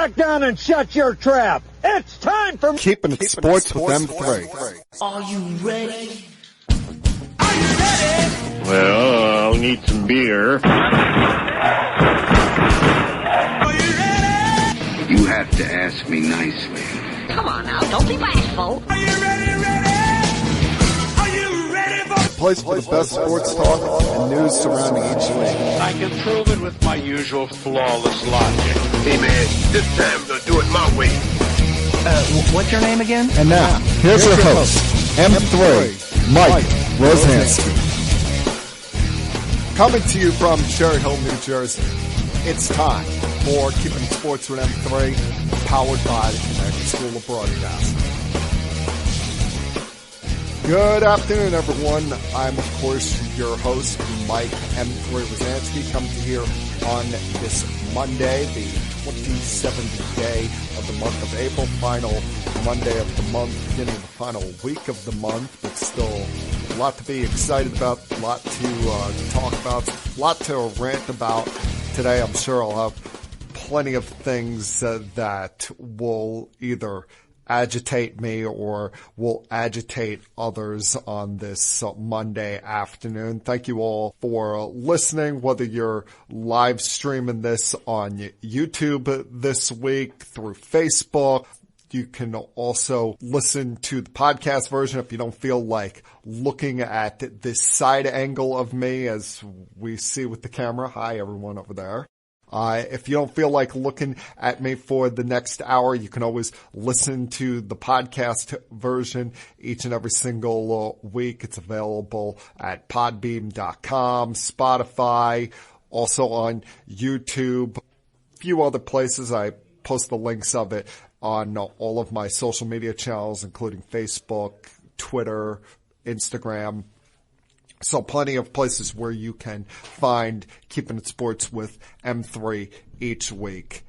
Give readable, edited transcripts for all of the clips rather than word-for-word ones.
back down and shut your trap. It's time for Keeping It Sports with M3. Are you ready? Are you ready? Well, I'll need some beer. Are you ready? You have to ask me nicely. Come on now, don't be bashful. Are you ready? Are you ready for Place for the best sports talk and news surrounding each week. I can prove it with my usual flawless logic. Hey man, this time we're gonna do it my way. What's your name again? And now, here's your host, M3, Mike Rosansky. Coming to you from Cherry Hill, New Jersey. It's time for Keeping It Sports with M3, powered by the Connecticut School of Broadcasting. Good afternoon, everyone. I'm, of course, your host, Mike M3 Rosansky, coming to you here on this Monday, the 27th day of the month of April, final Monday of the month, beginning of the final week of the month, but still a lot to be excited about, a lot to talk about, a lot to rant about today. I'm sure I'll have plenty of things that will either agitate me or will agitate others on this Monday afternoon. Thank you all for listening, whether you're live streaming this on YouTube this week, through Facebook. You can also listen to the podcast version if you don't feel like looking at this side angle of me as we see with the camera. Hi, everyone over there. If you don't feel like looking at me for the next hour, you can always listen to the podcast version each and every single week. It's available at Podbean.com, Spotify, also on YouTube, a few other places. I post the links of it on all of my social media channels, including Facebook, Twitter, Instagram. So plenty of places where you can find Keeping It Sports with M3 each week.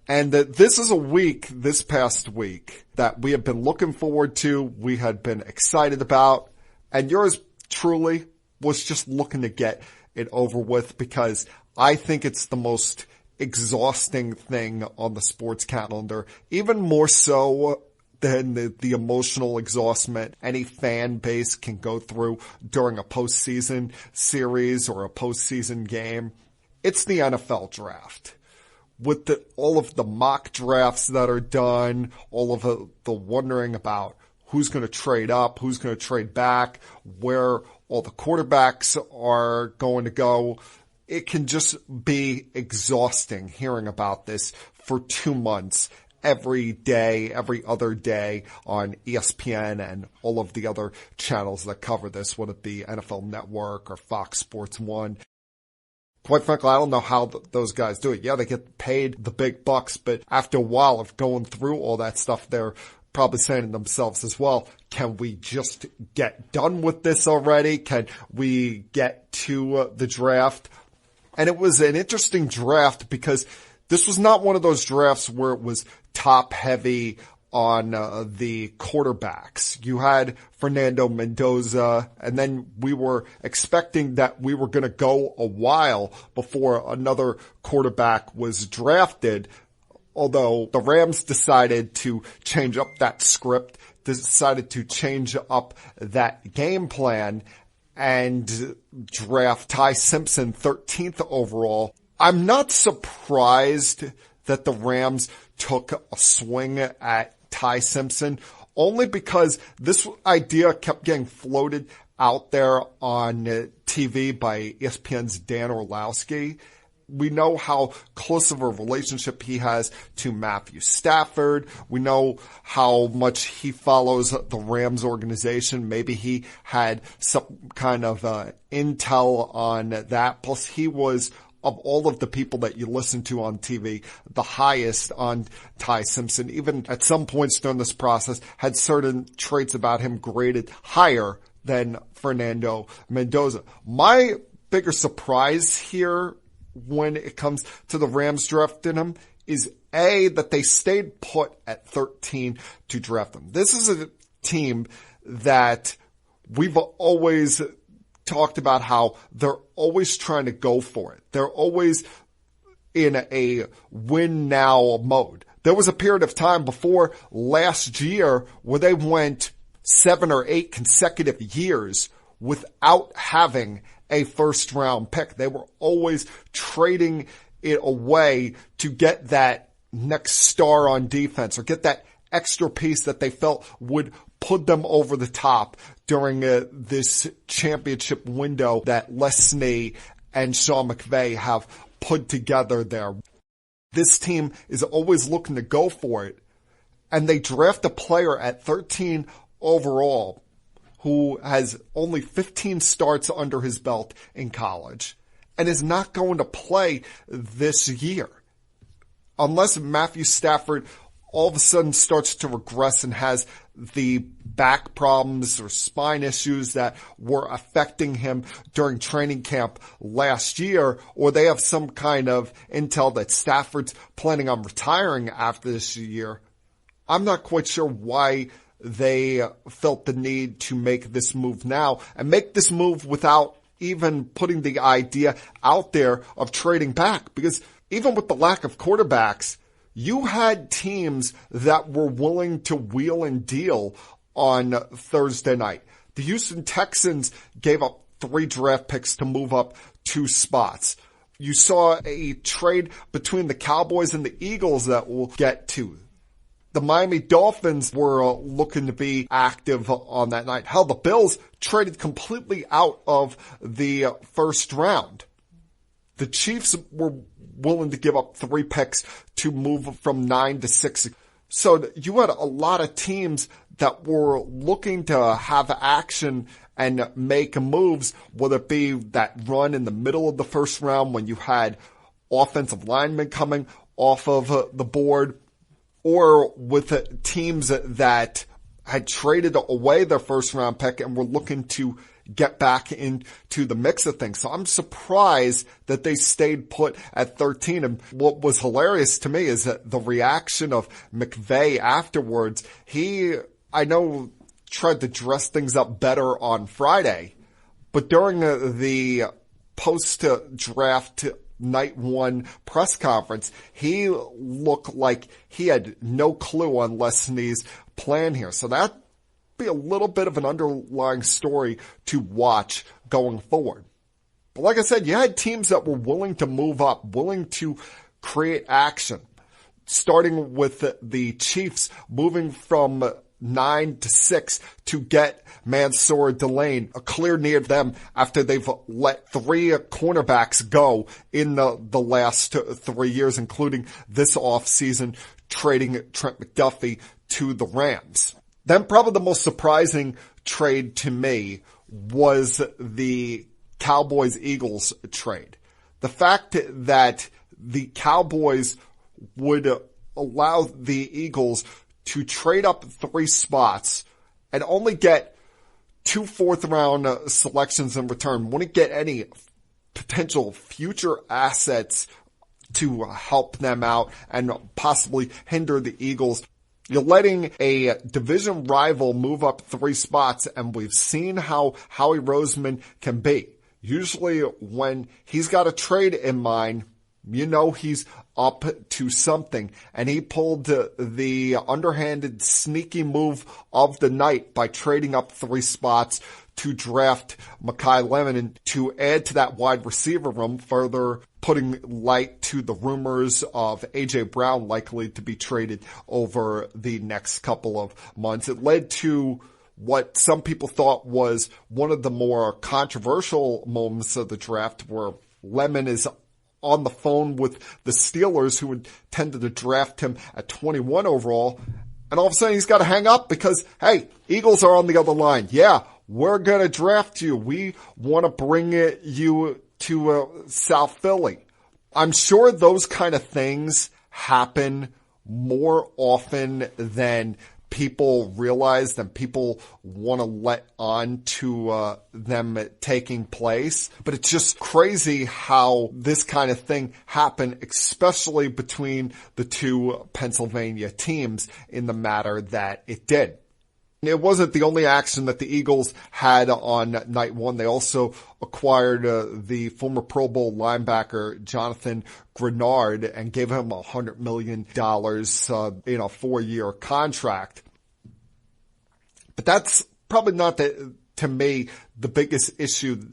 And this is a week, this past week, that we have been looking forward to, we had been excited about, and yours truly was just looking to get it over with, because I think it's the most exhausting thing on the sports calendar, even more so than the emotional exhaustion any fan base can go through during a postseason series or a postseason game. It's the NFL draft. With all of the mock drafts that are done, all of the wondering about who's going to trade up, who's going to trade back, where all the quarterbacks are going to go. It can just be exhausting hearing about this for 2 months. Every day, every other day on ESPN and all of the other channels that cover this, whether it be NFL Network or Fox Sports 1. Quite frankly, I don't know how those guys do it. Yeah, they get paid the big bucks, but after a while of going through all that stuff, they're probably saying to themselves as well, can we just get done with this already? Can we get to the draft? And it was an interesting draft because this was not one of those drafts where it was top heavy on the quarterbacks. You had Fernando Mendoza, and then we were expecting that we were going to go a while before another quarterback was drafted, although the Rams decided to change up that script, decided to change up that game plan, and draft Ty Simpson 13th overall. I'm not surprised that the Rams took a swing at Ty Simpson, only because this idea kept getting floated out there on TV by ESPN's Dan Orlowski. We know how close of a relationship he has to Matthew Stafford. We know how much he follows the Rams organization. Maybe he had some kind of intel on that. Plus, he was, of all of the people that you listen to on TV, the highest on Ty Simpson. Even at some points during this process, had certain traits about him graded higher than Fernando Mendoza. My bigger surprise here when it comes to the Rams drafting him is A, that they stayed put at 13 to draft him. This is a team that we've always talked about how they're always trying to go for it. They're always in a win now mode. There was a period of time before last year where they went 7 or 8 consecutive years without having a first round pick. They were always trading it away to get that next star on defense or get that extra piece that they felt would put them over the top during this championship window that Leslie and Sean McVay have put together there. This team is always looking to go for it, and they draft a player at 13 overall who has only 15 starts under his belt in college and is not going to play this year. Unless Matthew Stafford all of a sudden starts to regress and has the back problems or spine issues that were affecting him during training camp last year, or they have some kind of intel that Stafford's planning on retiring after this year, I'm not quite sure why they felt the need to make this move now and make this move without even putting the idea out there of trading back. Because even with the lack of quarterbacks, you had teams that were willing to wheel and deal on Thursday night. The Houston Texans gave up 3 draft picks to move up 2 spots. You saw a trade between the Cowboys and the Eagles that we'll get to. The Miami Dolphins were looking to be active on that night. Hell, the Bills traded completely out of the first round. The Chiefs were willing to give up 3 picks to move from 9 to 6. So you had a lot of teams that were looking to have action and make moves, whether it be that run in the middle of the first round when you had offensive linemen coming off of the board, or with teams that had traded away their first round pick and were looking to get back into the mix of things. So I'm surprised that they stayed put at 13. And what was hilarious to me is that the reaction of McVay afterwards, I know, tried to dress things up better on Friday, but during the post-draft night 1 press conference, he looked like he had no clue on Leslie's plan here. So that be a little bit of an underlying story to watch going forward. But like I said, you had teams that were willing to move up, willing to create action, starting with the Chiefs moving from 9 to 6 to get Mansour Delane, a clear need of them after they've let 3 cornerbacks go in the last 3 years, including this offseason, trading Trent McDuffie to the Rams. Then probably the most surprising trade to me was the Cowboys-Eagles trade. The fact that the Cowboys would allow the Eagles to trade up 3 spots and only get 2 fourth-round selections in return, wouldn't get any potential future assets to help them out and possibly hinder the Eagles. You're letting a division rival move up 3 spots, and we've seen how Howie Roseman can be. Usually when he's got a trade in mind, you know he's up to something, and he pulled the underhanded, sneaky move of the night by trading up 3 spots to draft Mekhi Lemon to add to that wide receiver room, further putting light to the rumors of A.J. Brown likely to be traded over the next couple of months. It led to what some people thought was one of the more controversial moments of the draft, where Lemon is on the phone with the Steelers, who intended to draft him at 21 overall. And all of a sudden he's got to hang up because, hey, Eagles are on the other line. Yeah, we're going to draft you. We want to bring you to South Philly. I'm sure those kind of things happen more often than people realize, than people want to let on to them taking place. But it's just crazy how this kind of thing happened, especially between the 2 Pennsylvania teams in the matter that it did. It wasn't the only action that the Eagles had on night one. They also acquired the former Pro Bowl linebacker Jonathan Grenard and gave him $100 million in a 4-year contract. But that's probably not, to me, the biggest issue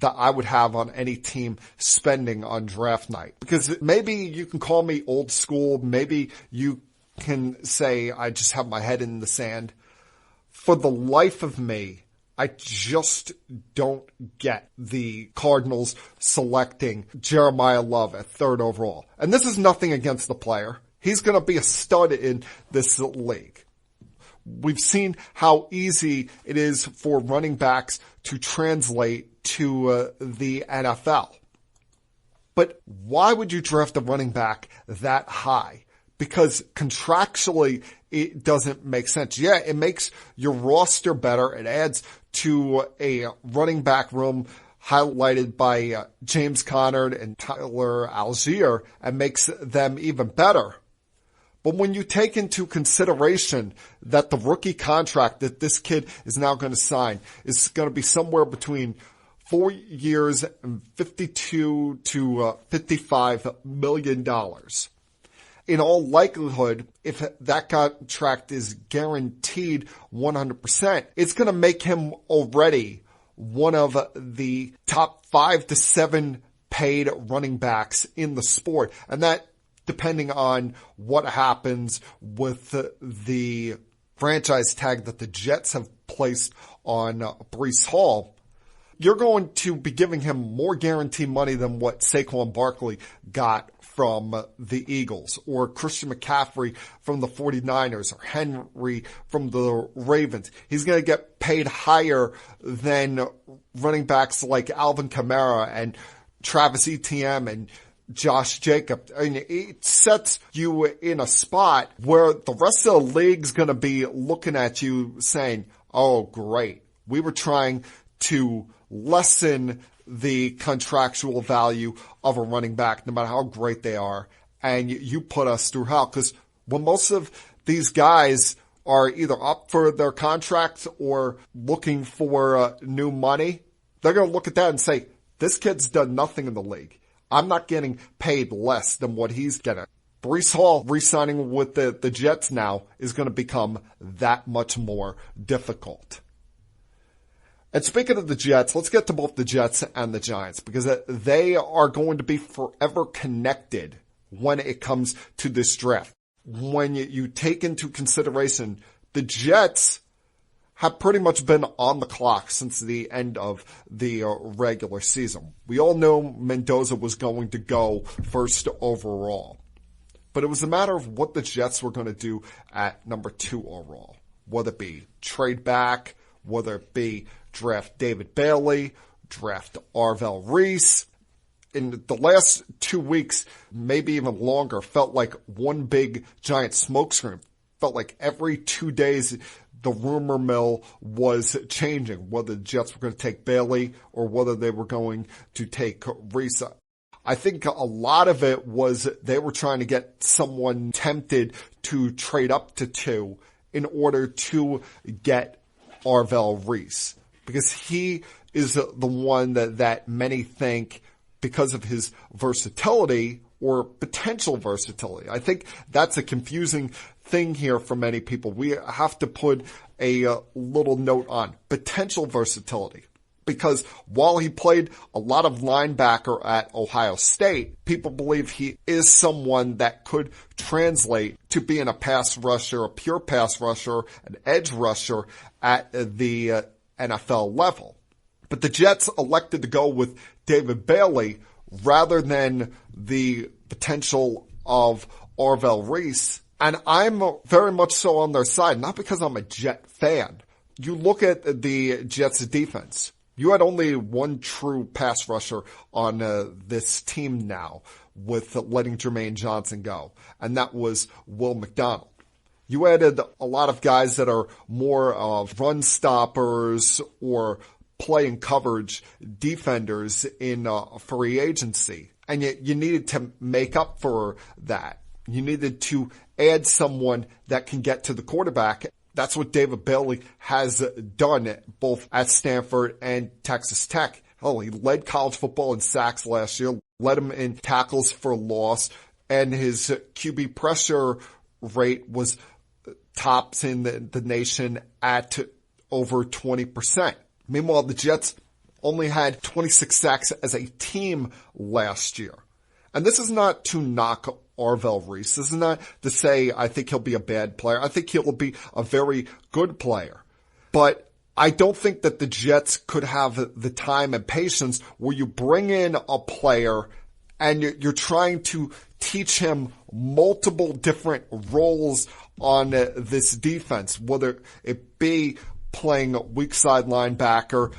that I would have on any team spending on draft night. Because maybe you can call me old school. Maybe you can say I just have my head in the sand. For the life of me, I just don't get the Cardinals selecting Jeremiah Love at 3rd overall. And this is nothing against the player. He's going to be a stud in this league. We've seen how easy it is for running backs to translate to the NFL. But why would you draft a running back that high? Because contractually, it doesn't make sense. Yeah, it makes your roster better. It adds to a running back room highlighted by James Conner and Tyler Algier and makes them even better. But when you take into consideration that the rookie contract that this kid is now going to sign is going to be somewhere between 4 years and $52 to $55 million. In all likelihood, if that contract is guaranteed 100%, it's going to make him already one of the top 5 to 7 paid running backs in the sport. And that, depending on what happens with the franchise tag that the Jets have placed on Breece Hall, you're going to be giving him more guaranteed money than what Saquon Barkley got from the Eagles, or Christian McCaffrey from the 49ers, or Henry from the Ravens. He's going to get paid higher than running backs like Alvin Kamara and Travis Etienne and Josh Jacobs. I mean, it sets you in a spot where the rest of the league's going to be looking at you saying, oh, great. We were trying to lessen the contractual value of a running back, no matter how great they are, and you put us through hell. Because when most of these guys are either up for their contracts or looking for new money, they're going to look at that and say, this kid's done nothing in the league. I'm not getting paid less than what he's getting. Breece Hall re-signing with the Jets now is going to become that much more difficult. And speaking of the Jets, let's get to both the Jets and the Giants, because they are going to be forever connected when it comes to this draft. When you take into consideration the Jets have pretty much been on the clock since the end of the regular season. We all know Mendoza was going to go 1st overall. But it was a matter of what the Jets were going to do at number 2 overall. Whether it be trade back, whether it be draft David Bailey, draft Arvell Reese. In the last 2 weeks, maybe even longer, felt like one big giant smokescreen. Felt like every 2 days the rumor mill was changing, whether the Jets were going to take Bailey or whether they were going to take Reese. I think a lot of it was they were trying to get someone tempted to trade up to 2 in order to get Arvell Reese, because he is the one that many think, because of his versatility or potential versatility. I think that's a confusing thing here for many people. We have to put a little note on potential versatility, because while he played a lot of linebacker at Ohio State, people believe he is someone that could translate to being a pass rusher, a pure pass rusher, an edge rusher at the NFL level. But the Jets elected to go with David Bailey rather than the potential of Arvell Reese. And I'm very much so on their side, not because I'm a Jet fan. You look at the Jets' defense. You had only one true pass rusher on this team now, with letting Jermaine Johnson go, and that was Will McDonald. You added a lot of guys that are more of run stoppers or play and coverage defenders in free agency, and you needed to make up for that. You needed to add someone that can get to the quarterback. That's what David Bailey has done both at Stanford and Texas Tech. Oh, he led college football in sacks last year, led him in tackles for loss, and his QB pressure rate was tops in the nation at over 20%. Meanwhile, the Jets only had 26 sacks as a team last year. And this is not to knock Arvell Reese. This is not to say I think he'll be a bad player. I think he'll be a very good player. But I don't think that the Jets could have the time and patience where you bring in a player and you're trying to teach him multiple different roles on this defense, whether it be playing weak side linebacker,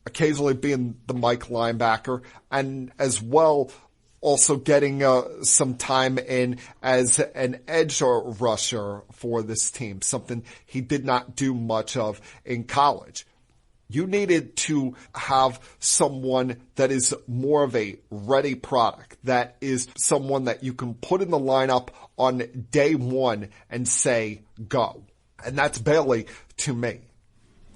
occasionally being the Mike linebacker, and as well also getting some time in as an edge rusher for this team, something he did not do much of in college. You needed to have someone that is more of a ready product, that is someone that you can put in the lineup on day one and say, go. And that's Bailey to me.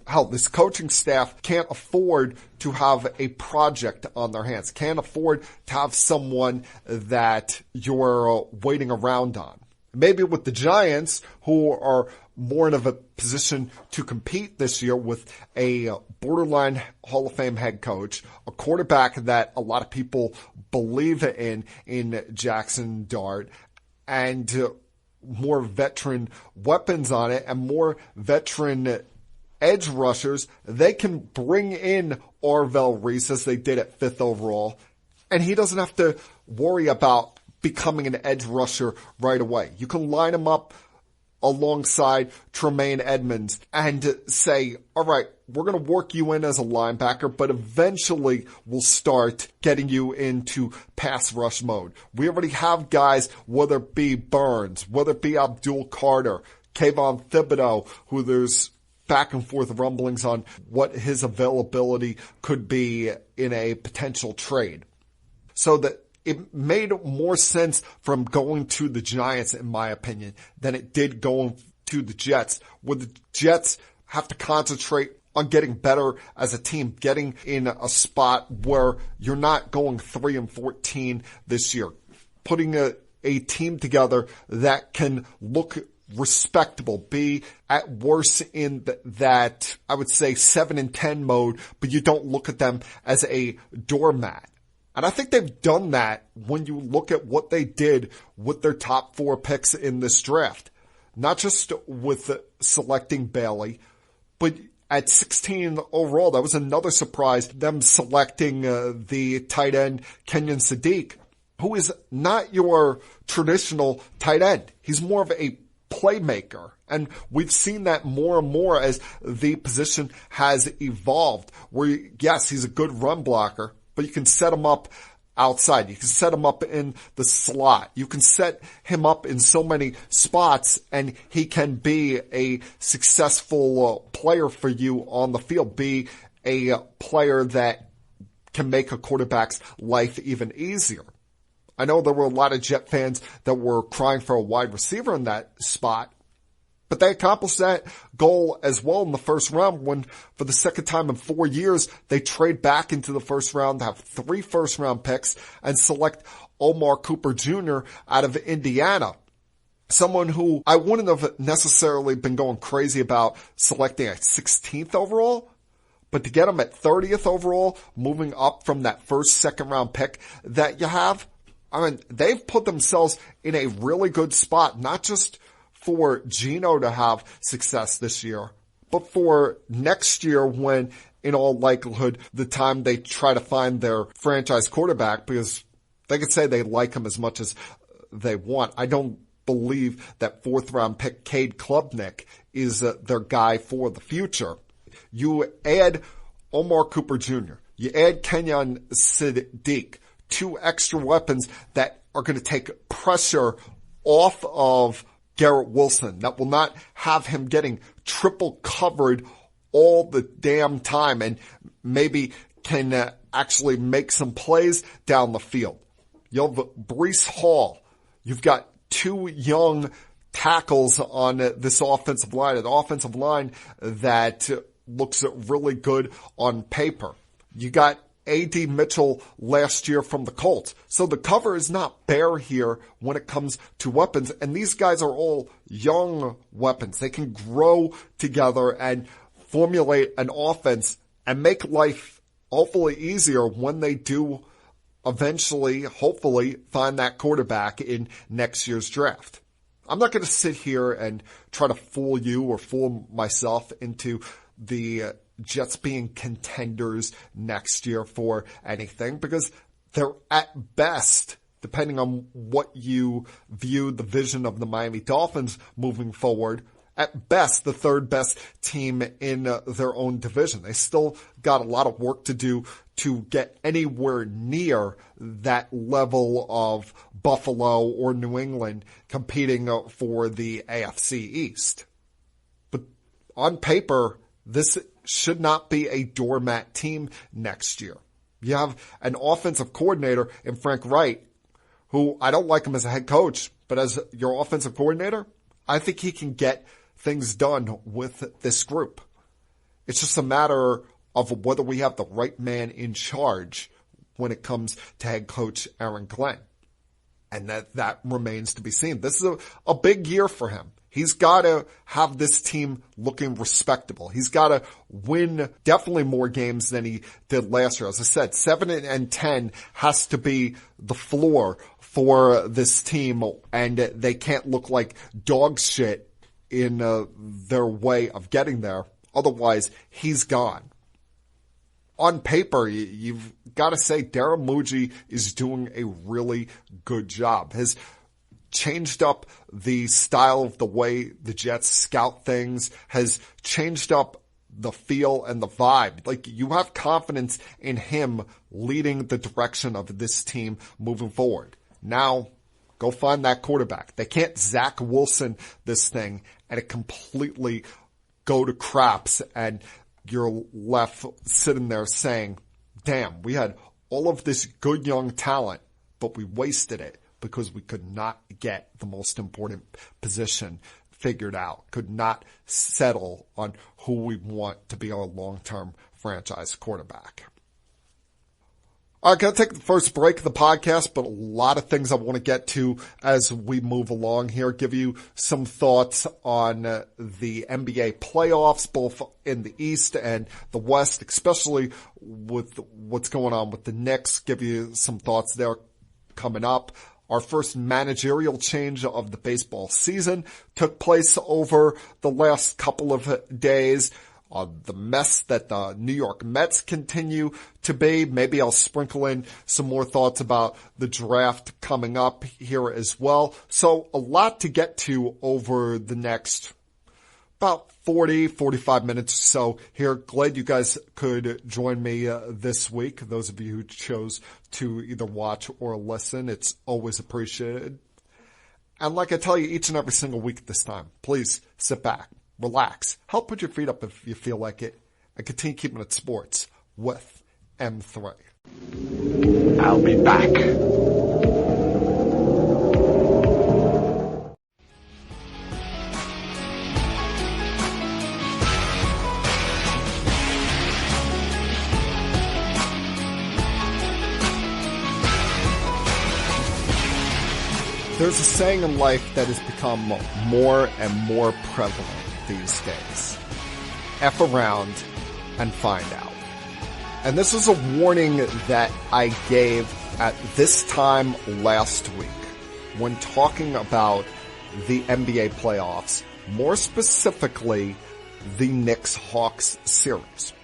Hell, this coaching staff can't afford to have a project on their hands, can't afford to have someone that you're waiting around on. Maybe with the Giants, who are more in of a position to compete this year with a borderline Hall of Fame head coach, a quarterback that a lot of people believe in Jackson Dart, and more veteran weapons on it and more veteran edge rushers, they can bring in Arvell Reese as they did at 5th overall, and he doesn't have to worry about becoming an edge rusher right away. You can line him up alongside Tremaine Edmonds and say, all right, we're going to work you in as a linebacker, but eventually we'll start getting you into pass rush mode. We already have guys, whether it be Burns, whether it be Abdul Carter, Kayvon Thibodeau, who there's back and forth rumblings on what his availability could be in a potential trade. So that it made more sense from going to the Giants, in my opinion, than it did going to the Jets, where the Jets have to concentrate on getting better as a team, getting in a spot where you're not going 3-14 this year, putting a team together that can look respectable, be at worst in that, I would say 7-10 mode, but you don't look at them as a doormat. And I think they've done that when you look at what they did with their top 4 picks in this draft. Not just with selecting Bailey, but at 16 overall, that was another surprise, them selecting the tight end Kenyon Sadiq, who is not your traditional tight end. He's more of a playmaker. And we've seen that more and more as the position has evolved, where, yes, he's a good run blocker, but you can set him up outside. You can set him up in the slot. You can set him up in so many spots, and he can be a successful player for you on the field, be a player that can make a quarterback's life even easier. I know there were a lot of Jet fans that were crying for a wide receiver in that spot, but they accomplished that goal as well in the first round when, for the second time in 4 years, they trade back into the first round to have 3 first-round picks and select Omar Cooper Jr. out of Indiana. Someone who I wouldn't have necessarily been going crazy about selecting at 16th overall, but to get him at 30th overall, moving up from that first, second-round pick that you have, I mean, they've put themselves in a really good spot, not just for Geno to have success this year, but for next year when, in all likelihood, the time they try to find their franchise quarterback, because they could say they like him as much as they want. I don't believe that 4th-round pick Cade Klubnik is their guy for the future. You add Omar Cooper Jr., you add Kenyon Sadiq, 2 extra weapons that are going to take pressure off of Garrett Wilson, that will not have him getting triple covered all the damn time and maybe can actually make some plays down the field. You have Breece Hall. You've got 2 young tackles on this offensive line, an offensive line that looks really good on paper. You got A.D. Mitchell last year from the Colts. So the cover is not bare here when it comes to weapons. And these guys are all young weapons. They can grow together and formulate an offense and make life awfully easier when they do eventually, hopefully, find that quarterback in next year's draft. I'm not going to sit here and try to fool you or fool myself into the Jets being contenders next year for anything, because they're at best, depending on what you view the vision of the Miami Dolphins moving forward, at best the third best team in their own division. They still got a lot of work to do to get anywhere near that level of Buffalo or New England competing for the AFC East. But on paper, this should not be a doormat team next year. You have an offensive coordinator in Frank Reich, who I don't like him as a head coach, but as your offensive coordinator, I think he can get things done with this group. It's just a matter of whether we have the right man in charge when it comes to head coach Aaron Glenn. And that remains to be seen. This is a big year for him. He's got to have this team looking respectable. He's got to win definitely more games than he did last year. As I said, 7-10 has to be the floor for this team, and they can't look like dog shit in their way of getting there. Otherwise, he's gone. On paper, you've got to say Darren Muji is doing a really good job. Has changed up the style of the way the Jets scout things, has changed up the feel and the vibe. Like, you have confidence in him leading the direction of this team moving forward. Now, go find that quarterback. They can't Zach Wilson this thing and it completely go to craps and you're left sitting there saying, damn, we had all of this good young talent, but we wasted it because we could not get the most important position figured out, could not settle on who we want to be our long-term franchise quarterback. All right, going to take the first break of the podcast, but a lot of things I want to get to as we move along here. Give you some thoughts on the NBA playoffs, both in the East and the West, especially with what's going on with the Knicks. Give you some thoughts there coming up. Our first managerial change of the baseball season took place over the last couple of days. The mess that the New York Mets continue to be. Maybe I'll sprinkle in some more thoughts about the draft coming up here as well. So a lot to get to over the next about 45 minutes or so here. Glad you guys could join me this week. Those of you who chose to either watch or listen, it's always appreciated. And like I tell you each and every single week this time, please sit back, relax, help put your feet up if you feel like it, and continue keeping it sports with M3. I'll be back. There's a saying in life that has become more and more prevalent these days. F around and find out. And this is a warning that I gave at this time last week when talking about the NBA playoffs, more specifically the Knicks-Hawks series.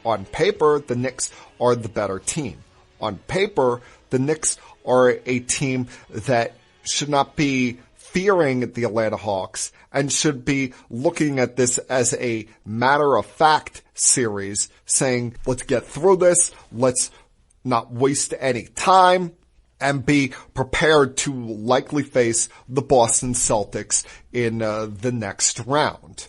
On paper, the Knicks are the better team. On paper, the Knicks are a team that should not be fearing the Atlanta Hawks and should be looking at this as a matter-of-fact series, saying, let's get through this, let's not waste any time, and be prepared to likely face the Boston Celtics in the next round.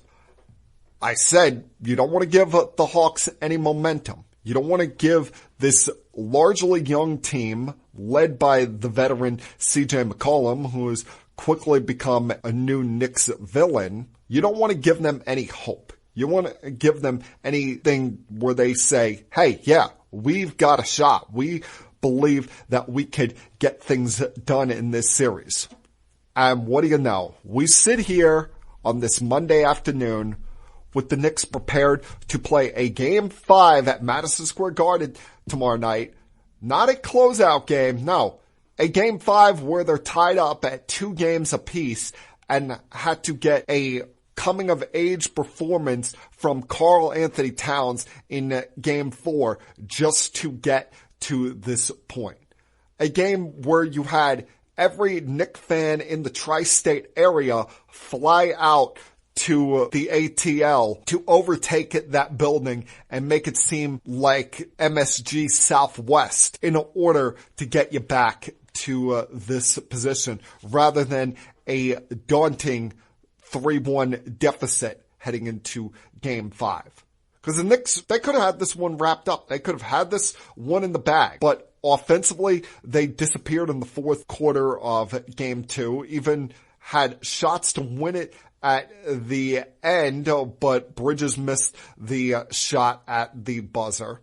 I said you don't want to give the Hawks any momentum. You don't want to give this largely young team led by the veteran C.J. McCollum, who is quickly become a new Knicks villain, you don't want to give them any hope. You want to give them anything where they say, hey, yeah, we've got a shot. We believe that we could get things done in this series. And what do you know? We sit here on this Monday afternoon with the Knicks prepared to play a Game 5 at Madison Square Garden tomorrow night. Not a closeout game, no. A Game 5 where they're tied up at 2 games apiece and had to get a coming-of-age performance from Karl Anthony Towns in Game 4 just to get to this point. A game where you had every Knicks fan in the tri-state area fly out to the ATL to overtake that building and make it seem like MSG Southwest in order to get you back to this position rather than a daunting 3-1 deficit heading into Game 5. Because the Knicks, they could have had this one wrapped up. They could have had this one in the bag. But offensively, they disappeared in the fourth quarter of Game 2, even had shots to win it at the end, but Bridges missed the shot at the buzzer.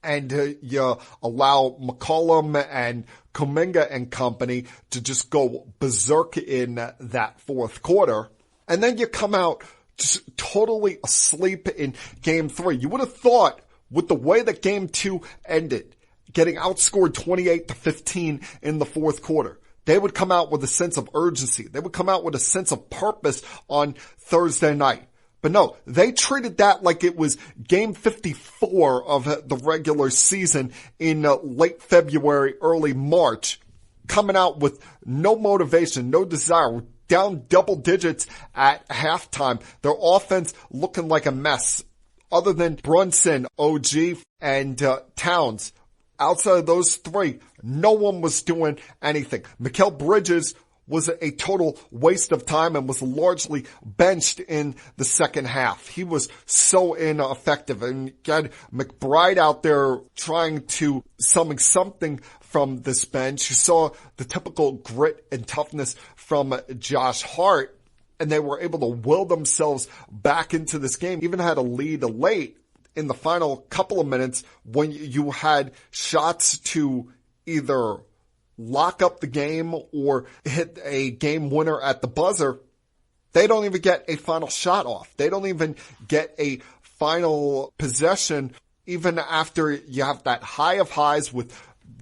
And you allow McCollum and Kuminga and company to just go berserk in that fourth quarter. And then you come out just totally asleep in Game 3. You would have thought with the way that Game 2 ended, getting outscored 28-15 in the fourth quarter, they would come out with a sense of urgency. They would come out with a sense of purpose on Thursday night. But no, they treated that like it was Game 54 of the regular season in late February, early March, coming out with no motivation, no desire, down double digits at halftime. Their offense looking like a mess. Other than Brunson, OG, and Towns, outside of those three, no one was doing anything. Mikal Bridges was a total waste of time and was largely benched in the second half. He was so ineffective. And you had McBride out there trying to summon something from this bench. You saw the typical grit and toughness from Josh Hart, and they were able to will themselves back into this game. Even had a lead late in the final couple of minutes when you had shots to either lock up the game or hit a game winner at the buzzer. They don't even get a final shot off. They don't even get a final possession even after you have that high of highs with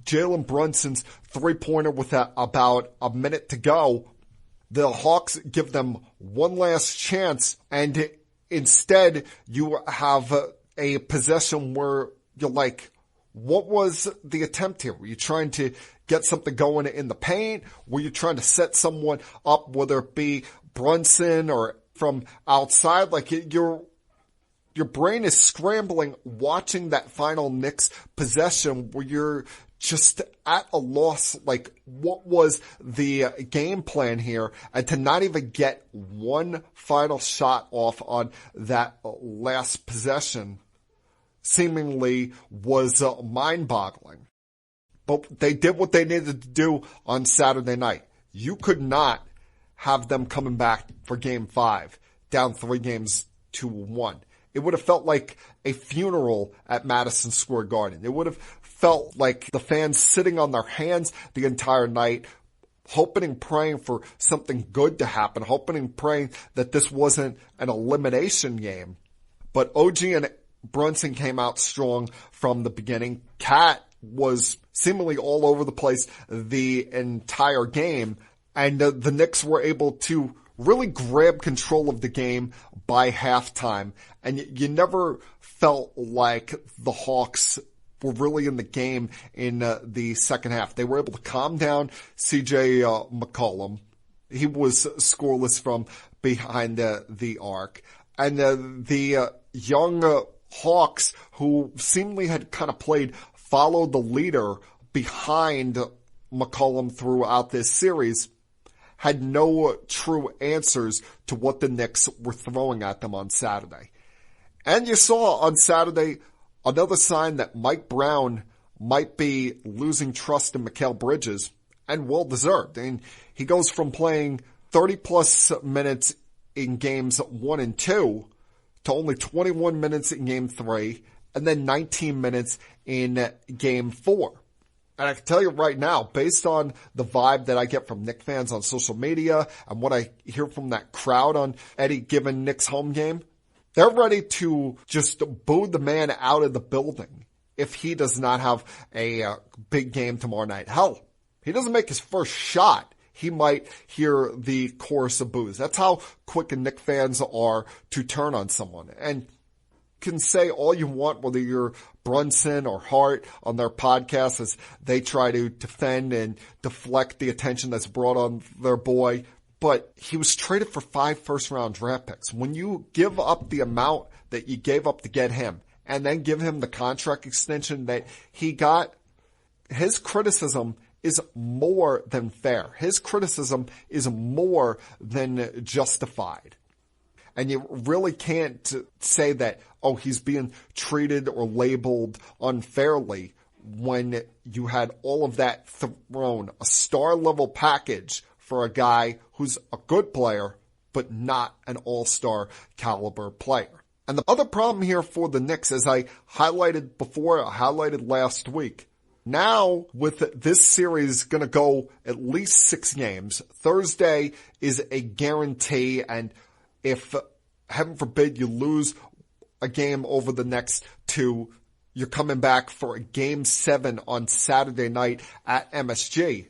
Jalen Brunson's three-pointer with about a minute to go. The Hawks give them one last chance, and instead you have a possession where you're like, what was the attempt here? Were you trying to get something going in the paint? Were you trying to set someone up, whether it be Brunson or from outside? Like your brain is scrambling watching that final Knicks possession where you're just at a loss. Like, what was the game plan here? And to not even get one final shot off on that last possession seemingly was mind-boggling. But they did what they needed to do on Saturday night. You could not have them coming back for Game 5, down 3-1. It would have felt like a funeral at Madison Square Garden. It would have felt like the fans sitting on their hands the entire night, hoping and praying for something good to happen, hoping and praying that this wasn't an elimination game. But OG and Brunson came out strong from the beginning. Cat was seemingly all over the place the entire game, and the Knicks were able to really grab control of the game by halftime, and you never felt like the Hawks were really in the game in the second half. They were able to calm down CJ McCollum. He was scoreless from behind the arc, and the young Hawks, who seemingly had kind of played follow the leader behind McCollum throughout this series, had no true answers to what the Knicks were throwing at them on Saturday. And you saw on Saturday another sign that Mike Brown might be losing trust in Mikal Bridges, and well deserved. And He goes from playing 30-plus minutes in games 1 and 2 to only 21 minutes in game 3, and then 19 minutes in game 4. And I can tell you right now, based on the vibe that I get from Knicks fans on social media and what I hear from that crowd on any given Knicks home game, they're ready to just boo the man out of the building if he does not have a big game tomorrow night. Hell, he doesn't make his first shot, he might hear the chorus of boos. That's how quick Knicks fans are to turn on someone. And can say all you want, whether you're Brunson or Hart on their podcast, as they try to defend and deflect the attention that's brought on their boy. But he was traded for 5 first-round draft picks. When you give up the amount that you gave up to get him and then give him the contract extension that he got, his criticism is more than fair. His criticism is more than justified. And you really can't say that, oh, he's being treated or labeled unfairly when you had all of that thrown, a star-level package for a guy who's a good player, but not an all-star caliber player. And the other problem here for the Knicks, as I highlighted before, I highlighted last week, now with this series going to go at least 6 games, Thursday is a guarantee, and if, heaven forbid, you lose a game over the next 2, you're coming back for a game 7 on Saturday night at MSG.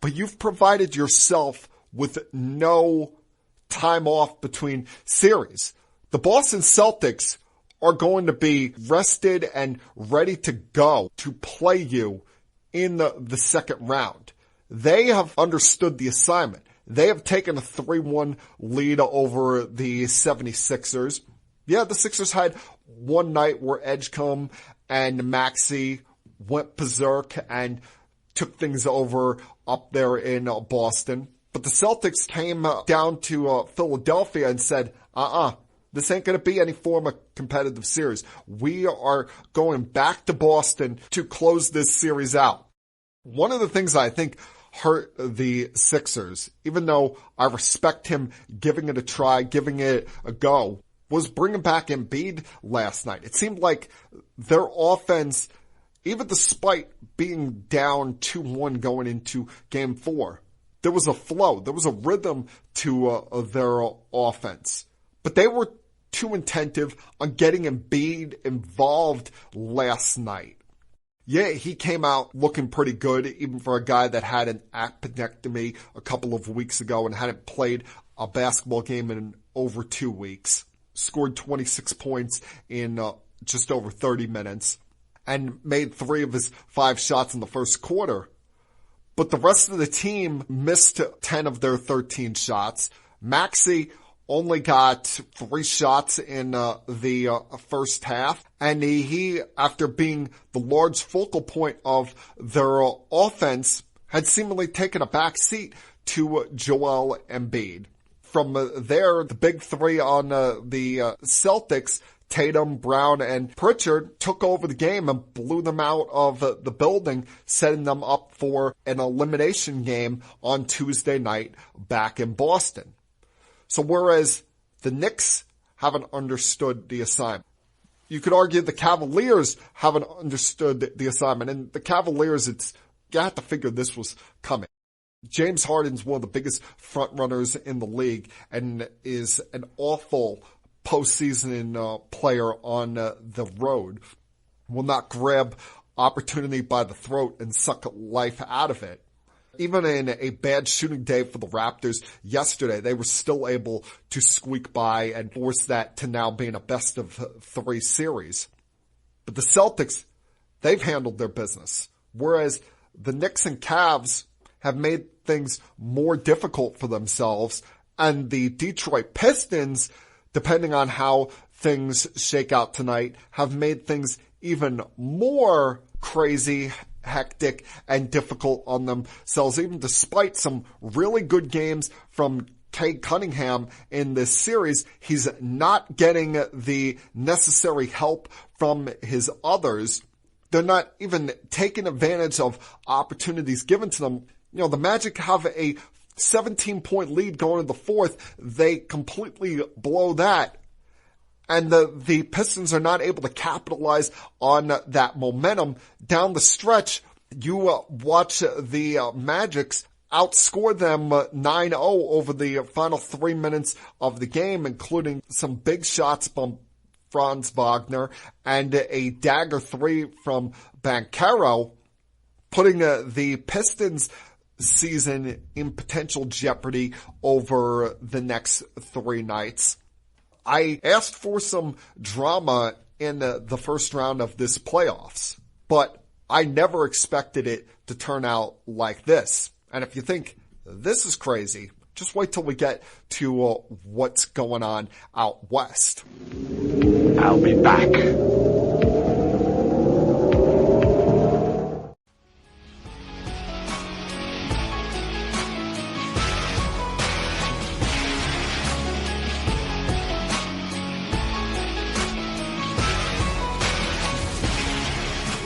But you've provided yourself with no time off between series. The Boston Celtics are going to be rested and ready to go to play you in the second round. They have understood the assignment. They have taken a 3-1 lead over the 76ers. Yeah, the Sixers had one night where Edgecombe and Maxey went berserk and took things over up there in Boston. But the Celtics came down to Philadelphia and said, this ain't going to be any form of competitive series. We are going back to Boston to close this series out. One of the things I think hurt the Sixers, even though I respect him giving it a try, giving it a go, was bringing back Embiid last night. It seemed like their offense, even despite being down 2-1 going into game 4, there was a flow, there was a rhythm to their offense. But they were too attentive on getting Embiid involved last night. Yeah, he came out looking pretty good, even for a guy that had an appendectomy a couple of weeks ago and hadn't played a basketball game in over 2 weeks. Scored 26 points in just over 30 minutes and made 3 of his 5 shots in the first quarter. But the rest of the team missed 10 of their 13 shots. Maxey only got 3 shots in the first half. And he, after being the large focal point of their offense, had seemingly taken a back seat to Joel Embiid. From there, the big 3 on the Celtics, Tatum, Brown, and Pritchard, took over the game and blew them out of the building, setting them up for an elimination game on Tuesday night back in Boston. So whereas the Knicks haven't understood the assignment, you could argue the Cavaliers haven't understood the assignment. And the Cavaliers, you have to figure this was coming. James Harden's one of the biggest front runners in the league and is an awful postseason player on the road. Will not grab opportunity by the throat and suck life out of it. Even in a bad shooting day for the Raptors yesterday, they were still able to squeak by and force that to now being a best of 3 series. But the Celtics, they've handled their business. Whereas the Knicks and Cavs have made things more difficult for themselves. And the Detroit Pistons, depending on how things shake out tonight, have made things even more crazy, hectic, and difficult on themselves, even despite some really good games from Cade Cunningham in this series. He's not getting the necessary help from his others. They're not even taking advantage of opportunities given to them. You know, the Magic have a 17-point lead going into the fourth. They completely blow that. And the Pistons are not able to capitalize on that momentum down the stretch. You watch the Magics outscore them 9-0 over the final 3 minutes of the game, including some big shots from Franz Wagner and a dagger three from Banchero, putting the Pistons season in potential jeopardy over the next 3 nights. I asked for some drama in the first round of this playoffs, but I never expected it to turn out like this. And if you think this is crazy, just wait till we get to what's going on out west. I'll be back.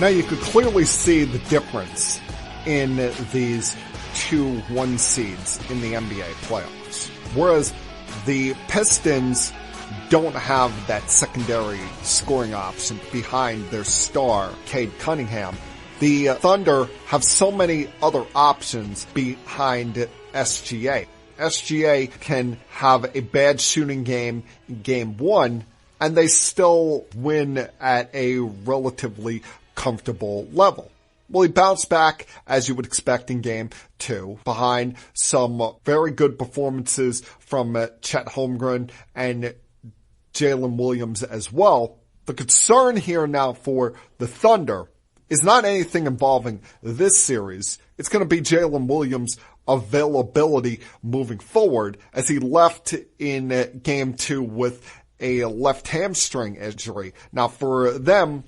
Now you could clearly see the difference in these 2 1 seeds in the NBA playoffs. Whereas the Pistons don't have that secondary scoring option behind their star, Cade Cunningham. The Thunder have so many other options behind SGA. SGA can have a bad shooting game in game 1, and they still win at a relatively comfortable level. Well, he bounced back, as you would expect in game 2, behind some very good performances from Chet Holmgren and Jalen Williams as well. The concern here now for the Thunder is not anything involving this series. It's going to be Jalen Williams' availability moving forward, as he left in game 2 with a left hamstring injury. Now, for them,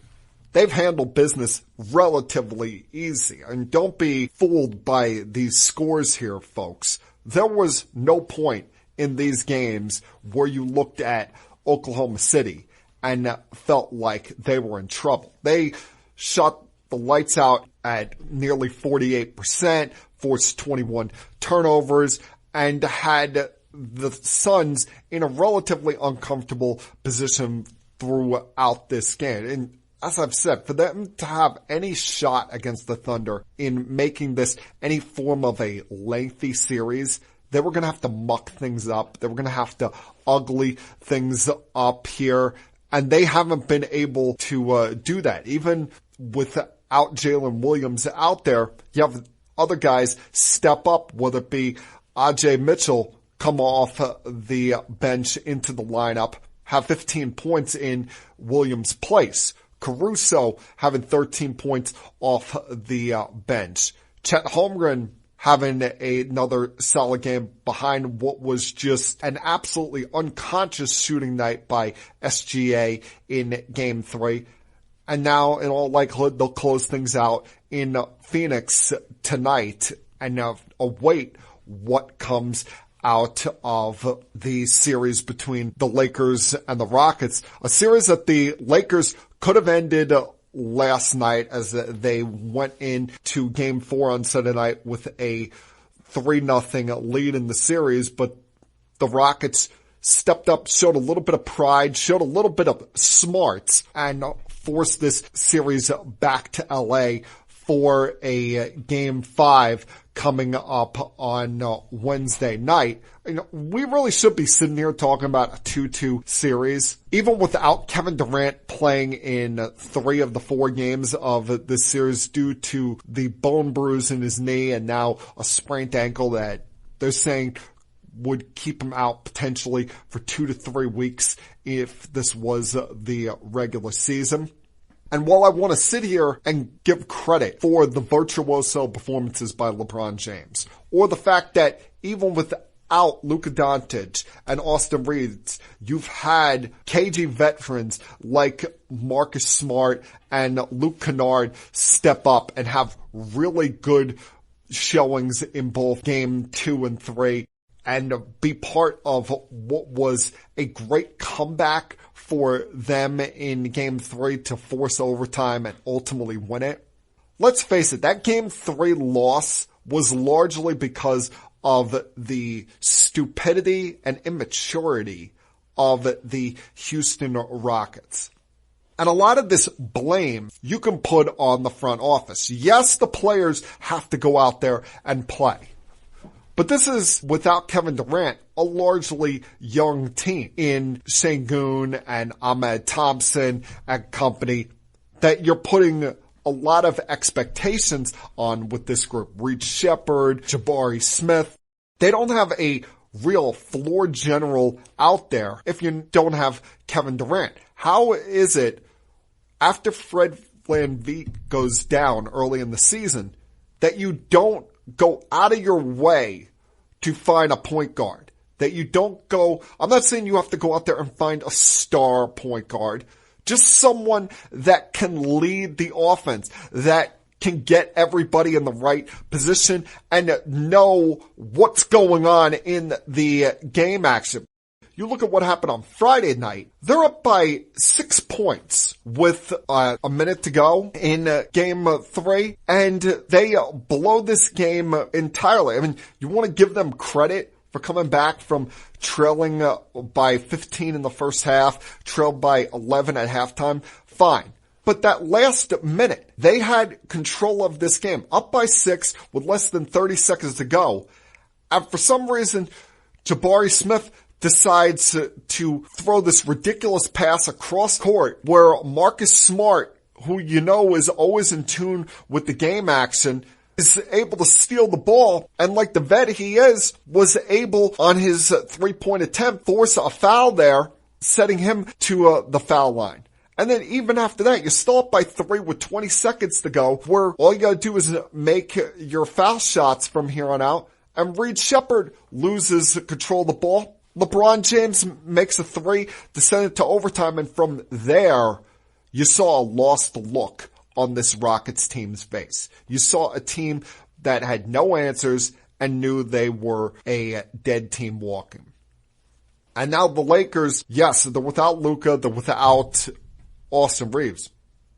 they've handled business relatively easy. And don't be fooled by these scores here, folks. There was no point in these games where you looked at Oklahoma City and felt like they were in trouble. They shot the lights out at nearly 48%, forced 21 turnovers, and had the Suns in a relatively uncomfortable position throughout this game. And as I've said, for them to have any shot against the Thunder in making this any form of a lengthy series, they were going to have to muck things up. They were going to have to ugly things up here. And they haven't been able to do that. Even without Jalen Williams out there, you have other guys step up, whether it be Ajay Mitchell come off the bench into the lineup, have 15 points in Williams' place. Caruso having 13 points off the bench. Chet Holmgren having another solid game behind what was just an absolutely unconscious shooting night by SGA in game 3. And now, in all likelihood, they'll close things out in Phoenix tonight and await what comes out of the series between the Lakers and the Rockets. A series that the Lakers could have ended last night as they went into game 4 on Sunday night with a 3-0 lead in the series, but the Rockets stepped up, showed a little bit of pride, showed a little bit of smarts, and forced this series back to LA for a game 5 coming up on Wednesday night. We really should be sitting here talking about a 2-2 series. Even without Kevin Durant playing in 3 of the 4 games of this series due to the bone bruise in his knee and now a sprained ankle that they're saying would keep him out potentially for 2 to 3 weeks if this was the regular season. And while I want to sit here and give credit for the virtuoso performances by LeBron James, or the fact that even without Luka Doncic and Austin Reeves, you've had KG veterans like Marcus Smart and Luke Kennard step up and have really good showings in both game 2 and 3 and be part of what was a great comeback for them in game 3 to force overtime and ultimately win it. Let's face it, that game 3 loss was largely because of the stupidity and immaturity of the Houston Rockets. And a lot of this blame you can put on the front office. Yes, the players have to go out there and play. But this is, without Kevin Durant, a largely young team in Sengun and Ahmed Thompson and company that you're putting a lot of expectations on with this group. Reed Shepherd, Jabari Smith. They don't have a real floor general out there if you don't have Kevin Durant. How is it, after Fred VanVleet goes down early in the season, that you don't go out of your way to find a point guard? That you don't go, I'm not saying you have to go out there and find a star point guard, just someone that can lead the offense, that can get everybody in the right position and know what's going on in the game action. You look at what happened on Friday night. They're up by 6 points with a minute to go in game 3, and they blow this game entirely. I mean, you want to give them credit for coming back from trailing by 15 in the first half, trailed by 11 at halftime. Fine. But that last minute, they had control of this game, up by 6 with less than 30 seconds to go. And for some reason, Jabari Smith decides to throw this ridiculous pass across court where Marcus Smart, who you know is always in tune with the game action, is able to steal the ball, and like the vet he is, was able on his 3-point attempt force a foul there, setting him to the foul line. And then even after that, you're still up by 3 with 20 seconds to go, where all you gotta do is make your foul shots from here on out, and Reed Shepherd loses control of the ball. LeBron James makes a 3 to send it to overtime, and from there, you saw a lost look on this Rockets team's face. You saw a team that had no answers and knew they were a dead team walking. And now the Lakers, yes, they're without Luka, they're without Austin Reeves,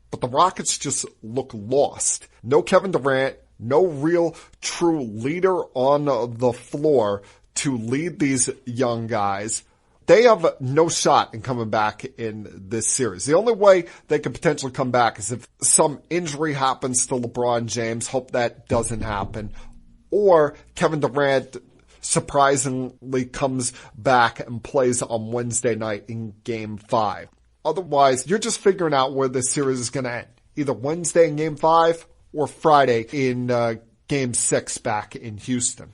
but the Rockets just look lost. No Kevin Durant, no real true leader on the floor to lead these young guys. They have no shot in coming back in this series. The only way they could potentially come back is if some injury happens to LeBron James. Hope that doesn't happen. Or Kevin Durant surprisingly comes back and plays on Wednesday night in Game 5. Otherwise, you're just figuring out where this series is going to end. Either Wednesday in Game 5 or Friday in Game 6 back in Houston.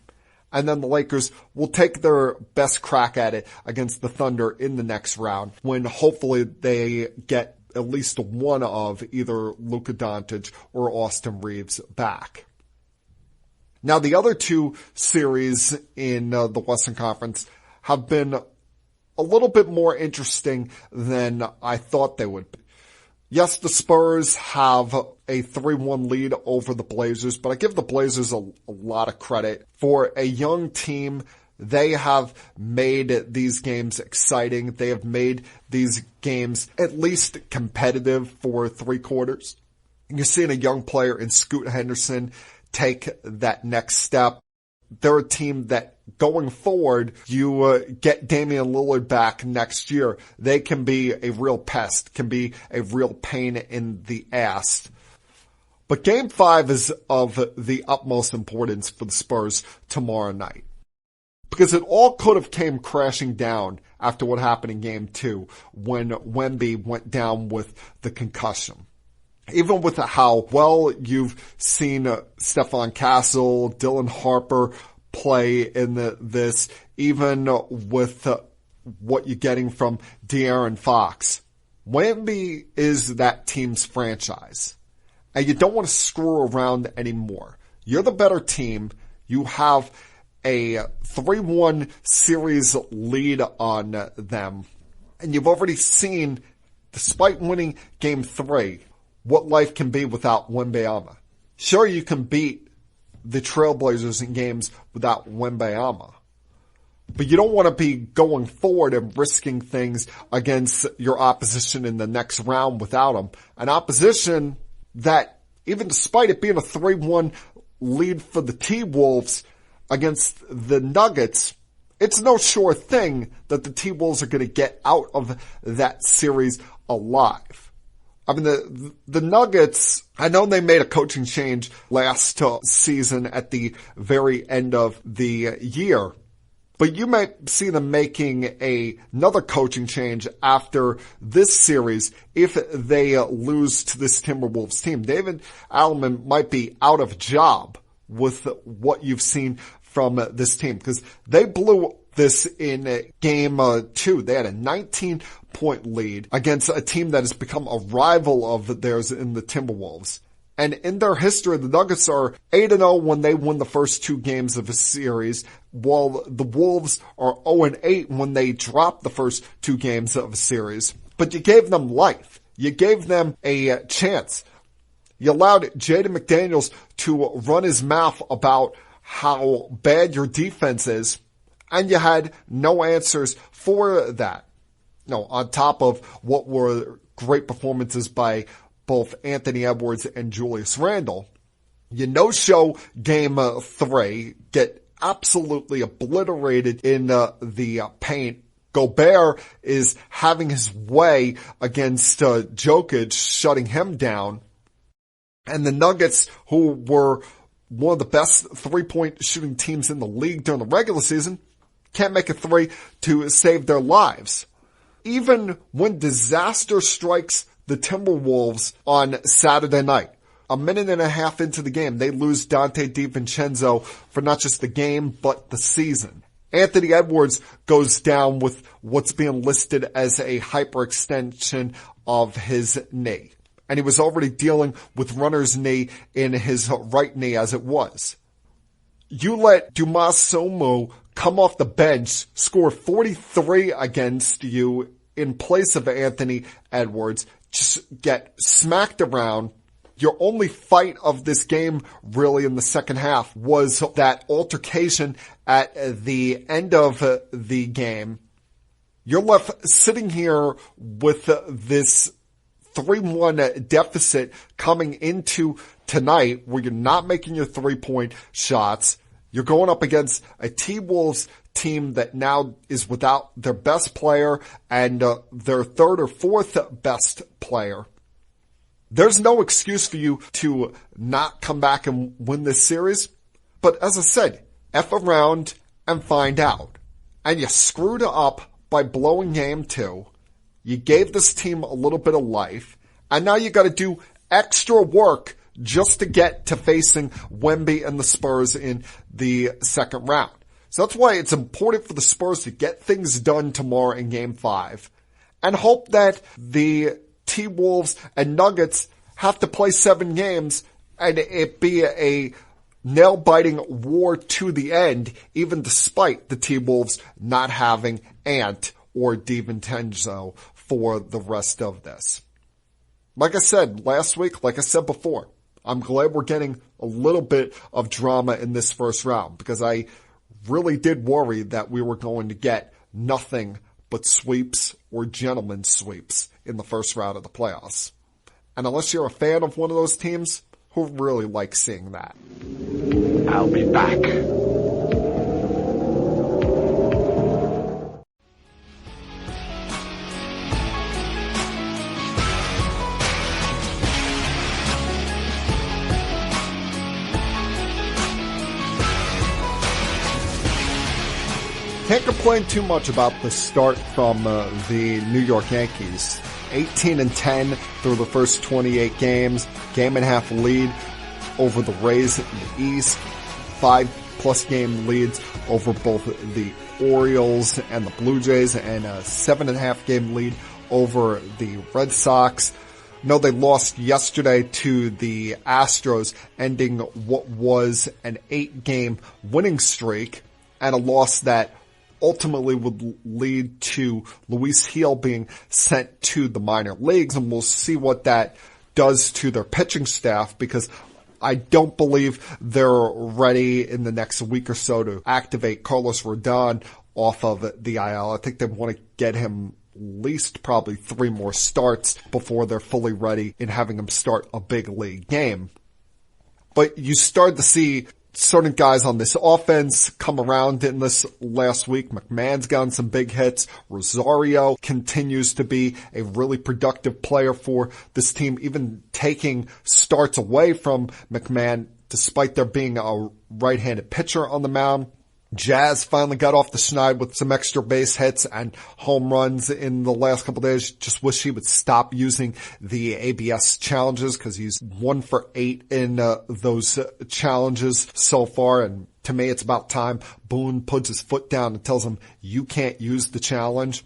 And then the Lakers will take their best crack at it against the Thunder in the next round, when hopefully they get at least one of either Luka Doncic or Austin Reeves back. Now, the other two series in the Western Conference have been a little bit more interesting than I thought they would be. Yes, the Spurs have a 3-1 lead over the Blazers, but I give the Blazers a lot of credit. For a young team, they have made these games exciting. They have made these games at least competitive for 3 quarters. You're seeing a young player in Scoot Henderson take that next step. They're a team that, going forward, you get Damian Lillard back next year, they can be a real pest, can be a real pain in the ass. But Game 5 is of the utmost importance for the Spurs tomorrow night. Because it all could have came crashing down after what happened in Game 2 when Wemby went down with the concussion. Even with how well you've seen Stephon Castle, Dylan Harper play in this, even with what you're getting from De'Aaron Fox, Wemby is that team's franchise. And you don't want to screw around anymore. You're the better team. You have a 3-1 series lead on them. And you've already seen, despite winning Game 3, what life can be without Wembanyama. Sure, you can beat the Trailblazers in games without Wembanyama, but you don't want to be going forward and risking things against your opposition in the next round without him. An opposition that, even despite it being a 3-1 lead for the T-Wolves, against the Nuggets, it's no sure thing that the T-Wolves are going to get out of that series alive. I mean, the Nuggets, I know they made a coaching change last season at the very end of the year, but you might see them making another coaching change after this series if they lose to this Timberwolves team. David Alleman might be out of job with what you've seen from this team, because they blew this in game 2. They had a 19-point lead against a team that has become a rival of theirs in the Timberwolves. And in their history, the Nuggets are 8-0 when they win the first 2 games of a series, while the Wolves are 0-8 when they drop the first 2 games of a series. But you gave them life. You gave them a chance. You allowed Jaden McDaniels to run his mouth about how bad your defense is, and you had no answers for that. No, on top of what were great performances by both Anthony Edwards and Julius Randle, you no-show game 3, get absolutely obliterated in the paint. Gobert is having his way against Jokic, shutting him down. And the Nuggets, who were one of the best three-point shooting teams in the league during the regular season, can't make a three to save their lives. Even when disaster strikes the Timberwolves on Saturday night, a minute and a half into the game, they lose Dante DiVincenzo for not just the game, but the season. Anthony Edwards goes down with what's being listed as a hyperextension of his knee. And he was already dealing with runner's knee in his right knee as it was. You let Dumas Somu come off the bench, score 43 against you in place of Anthony Edwards, just get smacked around. Your only fight of this game, really, in the second half was that altercation at the end of the game. You're left sitting here with this 3-1 deficit coming into tonight, where you're not making your 3-point shots. You're going up against a T-Wolves team that now is without their best player and their third or fourth best player. There's no excuse for you to not come back and win this series. But as I said, F around and find out. And you screwed up by blowing game 2. You gave this team a little bit of life. And now you got to do extra work just to get to facing Wemby and the Spurs in the second round. So that's why it's important for the Spurs to get things done tomorrow in game 5 and hope that the T-Wolves and Nuggets have to play 7 games and it be a nail-biting war to the end, even despite the T-Wolves not having Ant or DiVincenzo for the rest of this. Like I said last week, like I said before, I'm glad we're getting a little bit of drama in this first round, because I really did worry that we were going to get nothing but sweeps or gentlemen's sweeps in the first round of the playoffs. And unless you're a fan of one of those teams, who really likes seeing that? I'll be back. Can't complain too much about the start from the New York Yankees. 18-10 through the first 28 games, game and a half lead over the Rays in the East, 5+ game leads over both the Orioles and the Blue Jays, and a 7.5 game lead over the Red Sox. No, they lost yesterday to the Astros, ending what was an 8-game winning streak, and a loss that ultimately would lead to Luis Gil being sent to the minor leagues, and we'll see what that does to their pitching staff, because I don't believe they're ready in the next week or so to activate Carlos Rodon off of the IL. I think they want to get him at least probably 3 more starts before they're fully ready in having him start a big league game. But you start to see certain guys on this offense come around in this last week. McMahon's gotten some big hits. Rosario continues to be a really productive player for this team, even taking starts away from McMahon despite there being a right-handed pitcher on the mound. Jazz finally got off the schneid with some extra base hits and home runs in the last couple of days. Just wish he would stop using the ABS challenges because he's 1 for 8 in those challenges so far. And to me, it's about time Boone puts his foot down and tells him, you can't use the challenge.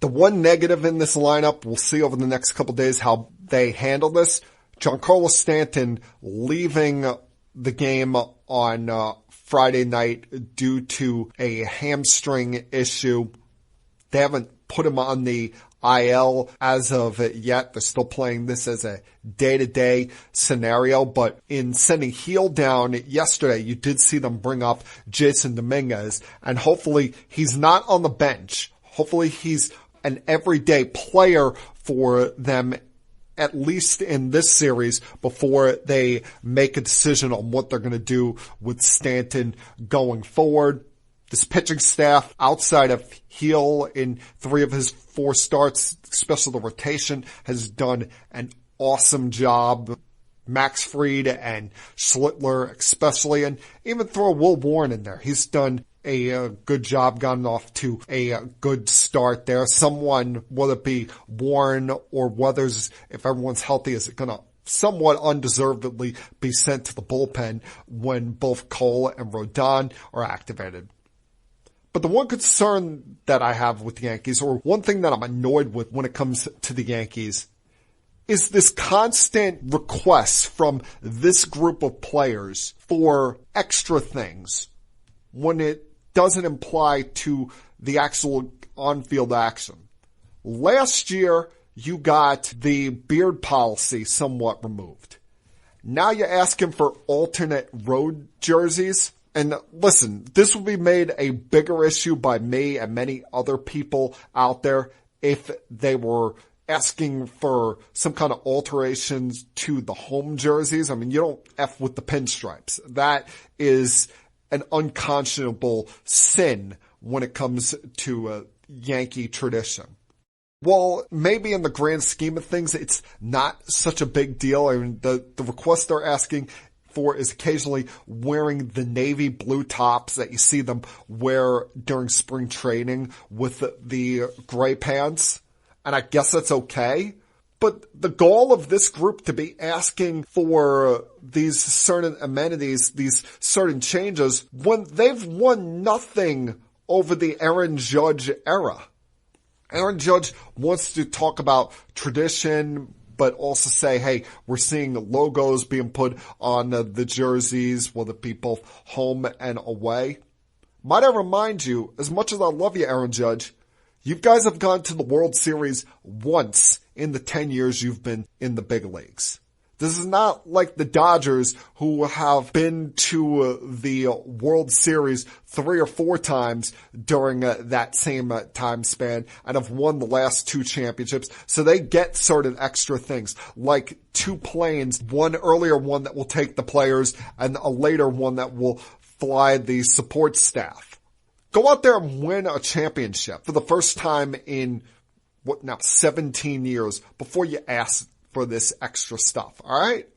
The one negative in this lineup, we'll see over the next couple of days how they handle this. Giancarlo Stanton leaving the game on Friday night due to a hamstring issue. They haven't put him on the IL as of yet. They're still playing this as a day-to-day scenario, but in sending Heel down yesterday, you did see them bring up Jason Dominguez, and hopefully he's not on the bench. Hopefully he's an everyday player for them, at least in this series, before they make a decision on what they're going to do with Stanton going forward. This pitching staff, outside of Heel in 3 of his 4 starts, especially the rotation, has done an awesome job. Max Fried and Schlittler especially, and even throw Will Warren in there. He's done a good job, gotten off to a good start there. Someone, whether it be Warren or Weathers, if everyone's healthy, is going to somewhat undeservedly be sent to the bullpen when both Cole and Rodon are activated. But the one concern that I have with the Yankees, or one thing that I'm annoyed with when it comes to the Yankees, is this constant request from this group of players for extra things when it doesn't apply to the actual on-field action. Last year, you got the beard policy somewhat removed. Now you're asking for alternate road jerseys. And listen, this will be made a bigger issue by me and many other people out there if they were asking for some kind of alterations to the home jerseys. I mean, you don't F with the pinstripes. That is an unconscionable sin when it comes to Yankee tradition. Well, maybe in the grand scheme of things, it's not such a big deal. I mean, the request they're asking for is occasionally wearing the navy blue tops that you see them wear during spring training with the gray pants. And I guess that's okay. But the goal of this group to be asking for these certain amenities, these certain changes, when they've won nothing over the Aaron Judge era. Aaron Judge wants to talk about tradition, but also say, hey, we're seeing logos being put on the jerseys, whether it be both home and away. Might I remind you, as much as I love you, Aaron Judge, you guys have gone to the World Series once in the 10 years you've been in the big leagues. This is not like the Dodgers, who have been to the World Series 3 or 4 times during that same time span and have won the last 2 championships. So they get certain extra things, like 2 planes, one earlier one that will take the players and a later one that will fly the support staff. Go out there and win a championship for the first time in, 17 years before you ask for this extra stuff, all right?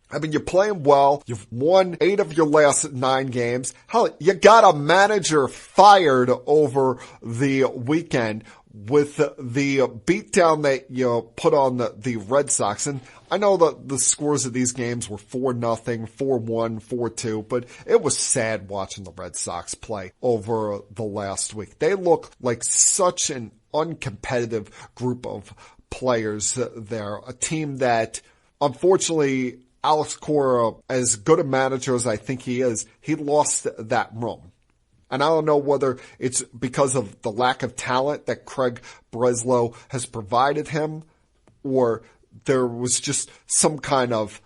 I mean, you're playing well. You've won 8 of your last 9 games. Hell, you got a manager fired over the weekend with the beatdown that you put on the Red Sox. And I know that the scores of these games were 4-0, 4-1, 4-2, but it was sad watching the Red Sox play over the last week. They look like such an uncompetitive group of players there. A team that, unfortunately, Alex Cora, as good a manager as I think he is, he lost that room. And I don't know whether it's because of the lack of talent that Craig Breslow has provided him, or there was just some kind of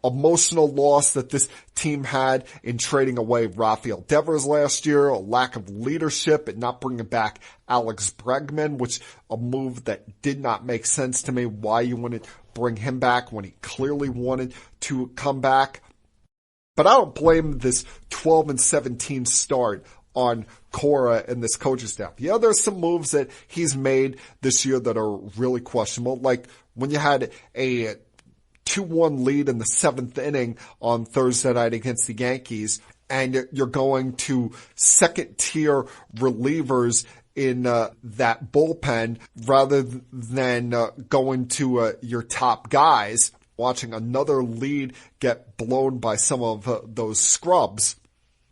emotional loss that this team had in trading away Rafael Devers last year, a lack of leadership and not bringing back Alex Bregman, which a move that did not make sense to me, why you wouldn't bring him back when he clearly wanted to come back. But I don't blame this 12-17 start on Cora and this coaching staff. Yeah, there's some moves that he's made this year that are really questionable. Like when you had a 2-1 lead in the 7th inning on Thursday night against the Yankees, and you're going to second-tier relievers in that bullpen rather than going to your top guys, watching another lead get blown by some of those scrubs.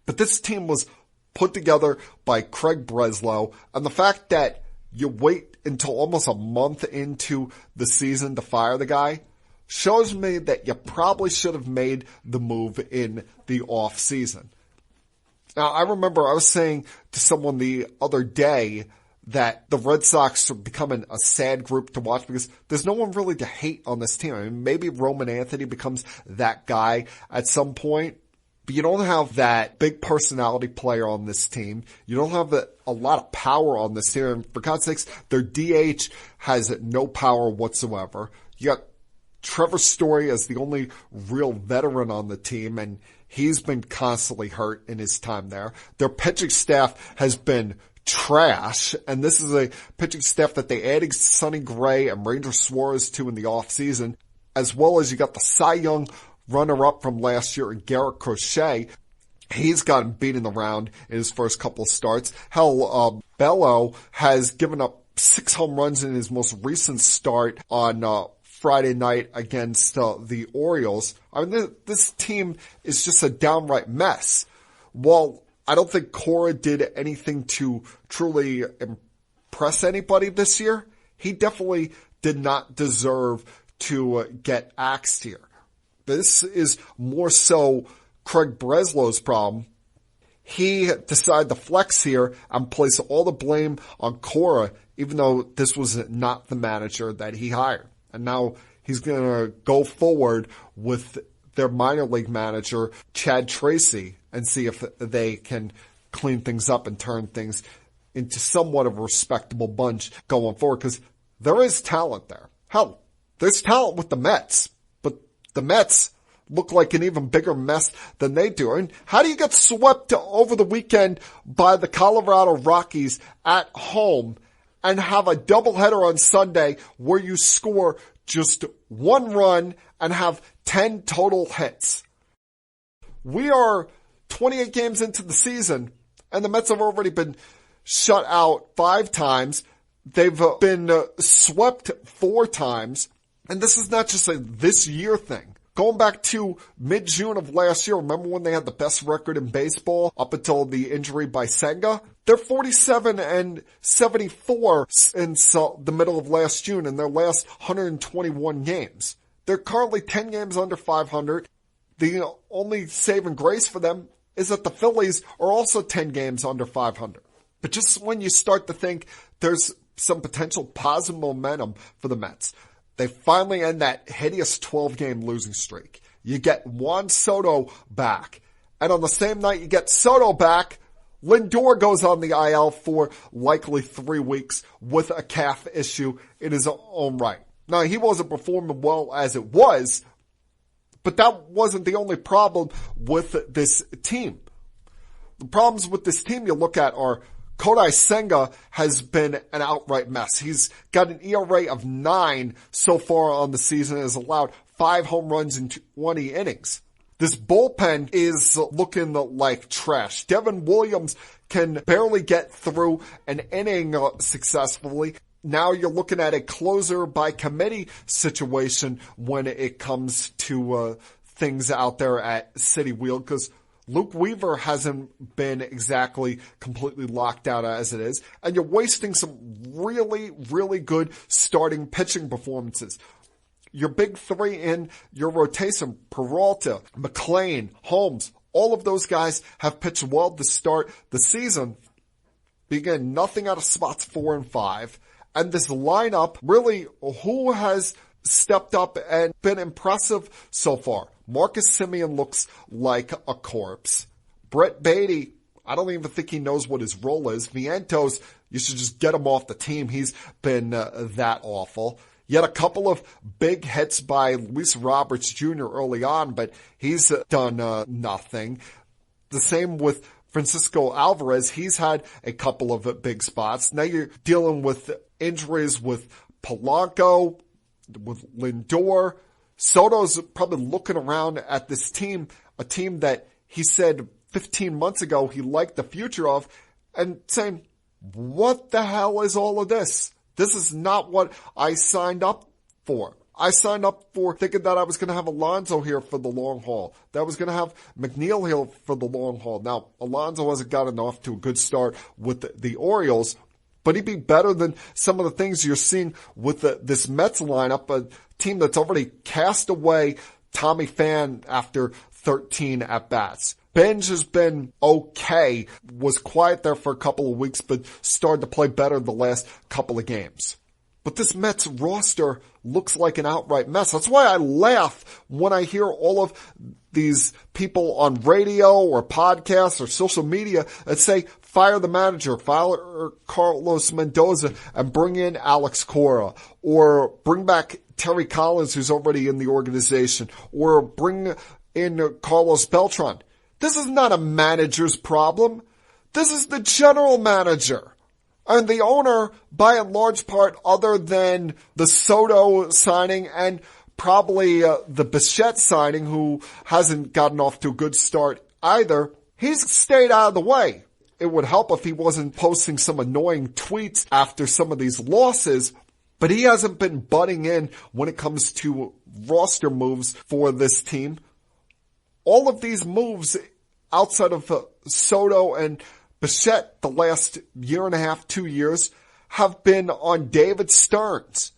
But this team was put together by Craig Breslow, and the fact that you wait until almost a month into the season to fire the guy shows me that you probably should have made the move in the off season. Now, I remember I was saying to someone the other day that the Red Sox are becoming a sad group to watch because there's no one really to hate on this team. I mean, maybe Roman Anthony becomes that guy at some point, but you don't have that big personality player on this team. You don't have a lot of power on this team. And for God's sakes, their DH has no power whatsoever. You got Trevor Story as the only real veteran on the team, and he's been constantly hurt in his time there. Their pitching staff has been trash, and this is a pitching staff that they added Sonny Gray and Ranger Suarez to in the offseason, as well as you got the Cy Young runner-up from last year, Garrett Crochet. He's gotten beaten around in his first couple of starts. Hell, Bello has given up 6 home runs in his most recent start on Friday night against the Orioles. I mean, this team is just a downright mess. While I don't think Cora did anything to truly impress anybody this year, he definitely did not deserve to get axed here. This is more so Craig Breslow's problem. He decided to flex here and place all the blame on Cora, even though this was not the manager that he hired. And now he's going to go forward with their minor league manager, Chad Tracy, and see if they can clean things up and turn things into somewhat of a respectable bunch going forward, because there is talent there. Hell, there's talent with the Mets, but the Mets look like an even bigger mess than they do. And how do you get swept over the weekend by the Colorado Rockies at home and have a doubleheader on Sunday where you score just 1 run and have 10 total hits? We are 28 games into the season, and the Mets have already been shut out 5 times. They've been swept 4 times, and this is not just a this year thing. Going back to mid-June of last year, remember when they had the best record in baseball up until the injury by Senga? They're 47-74 since the middle of last June in their last 121 games. They're currently 10 games under 500. The only saving grace for them is that the Phillies are also 10 games under 500. But just when you start to think there's some potential positive momentum for the Mets, they finally end that hideous 12-game losing streak. You get Juan Soto back. And on the same night you get Soto back, Lindor goes on the IL for likely 3 weeks with a calf issue in his own right. Now, he wasn't performing well as it was, but that wasn't the only problem with this team. The problems with this team you look at are Kodai Senga has been an outright mess. He's got an ERA of 9 so far on the season and has allowed 5 home runs in 20 innings. This bullpen is looking like trash. Devin Williams can barely get through an inning successfully. Now you're looking at a closer by committee situation when it comes to things out there at City Wheel, because Luke Weaver hasn't been exactly completely locked out as it is, and you're wasting some really, really good starting pitching performances. Your big 3 in your rotation, Peralta, McClain, Holmes, all of those guys have pitched well to start the season. But again, nothing out of spots 4 and 5. And this lineup, really, who has stepped up and been impressive so far? Marcus Semien looks like a corpse. Brett Beatty, I don't even think he knows what his role is. Vientos, you should just get him off the team. He's been that awful. You had a couple of big hits by Luis Roberts Jr. early on, but he's done nothing. The same with Francisco Alvarez. He's had a couple of big spots. Now you're dealing with injuries with Polanco, with Lindor. Soto's probably looking around at this team, a team that he said 15 months ago he liked the future of, and saying, what the hell is all of this? This is not what I signed up for. I signed up for thinking that I was going to have Alonso here for the long haul, that I was going to have McNeil here for the long haul. Now, Alonso hasn't gotten off to a good start with the Orioles, but he'd be better than some of the things you're seeing with this Mets lineup, a team that's already cast away Tommy Pham after 13 at-bats. Benj has been okay, was quiet there for a couple of weeks, but started to play better the last couple of games. But this Mets roster looks like an outright mess. That's why I laugh when I hear all of these people on radio or podcasts or social media that say, fire the manager, fire Carlos Mendoza, and bring in Alex Cora, or bring back Terry Collins, who's already in the organization, or bring in Carlos Beltran. This is not a manager's problem. This is the general manager. And the owner, by and large part, other than the Soto signing and probably the Bichette signing, who hasn't gotten off to a good start either, he's stayed out of the way. It would help if he wasn't posting some annoying tweets after some of these losses, but he hasn't been butting in when it comes to roster moves for this team. All of these moves outside of Soto and Bichette the last year and a half, 2 years, have been on David Stearns.